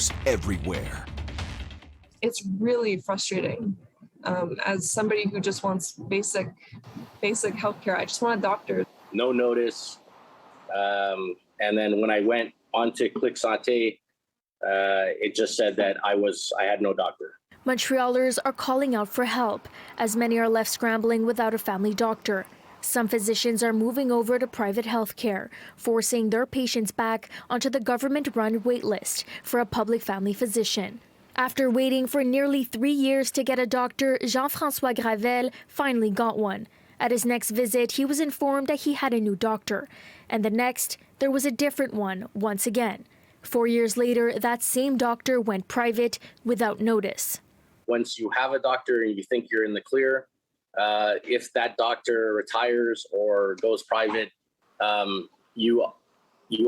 doctors everywhere. It's really frustrating. As somebody who just wants basic healthcare, I just want a doctor. No notice. And then when I went onto Click Santé, it just said that I had no doctor. Montrealers are calling out for help, as many are left scrambling without a family doctor. Some physicians are moving over to private health care, forcing their patients back onto the government-run waitlist for a public family physician. After waiting for nearly 3 years to get a doctor, Jean-François Gravel finally got one. At his next visit, he was informed that he had a new doctor. And the next, there was a different one once again. 4 years later, that same doctor went private without notice. Once you have a doctor and you think you're in the clear, if that doctor retires or goes private, you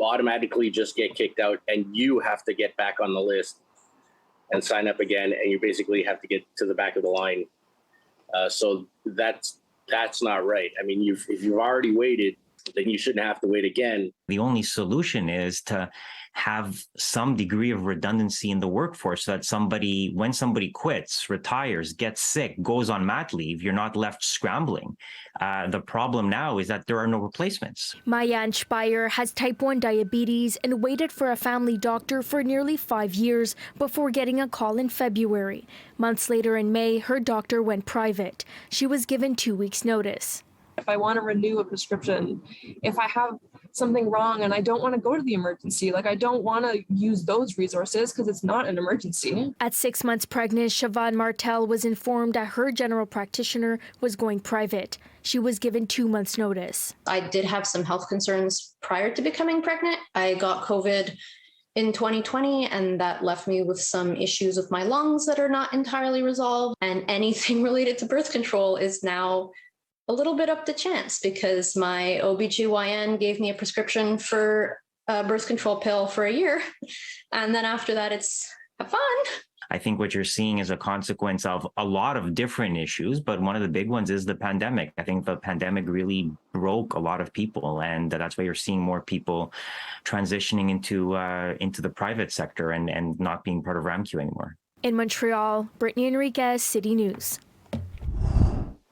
automatically just get kicked out, and you have to get back on the list and sign up again, and you basically have to get to the back of the line. So that's not right. I mean, if you've already waited, then you shouldn't have to wait again. The only solution is to have some degree of redundancy in the workforce, so that when somebody quits, retires, gets sick, goes on mat leave, you're not left scrambling. The problem now is that there are no replacements. Ma'ayan Shpayer has type 1 diabetes and waited for a family doctor for nearly 5 years before getting a call in February. Months later in May, her doctor went private. She was given 2 weeks' notice. If I want to renew a prescription, if I have something wrong and I don't want to go to the emergency, I don't want to use those resources because it's not an emergency. At 6 months pregnant, Siobhan Martel was informed that her general practitioner was going private. She was given 2 months' notice. I did have some health concerns prior to becoming pregnant. I got COVID in 2020, and that left me with some issues with my lungs that are not entirely resolved. And anything related to birth control is now a little bit up to chance, because my OBGYN gave me a prescription for a birth control pill for a year. And then after that, it's have fun. I think what you're seeing is a consequence of a lot of different issues, but one of the big ones is the pandemic. I think the pandemic really broke a lot of people, and that's why you're seeing more people transitioning into the private sector and not being part of RAMQ anymore. In Montreal, Brittany Henriques, City News.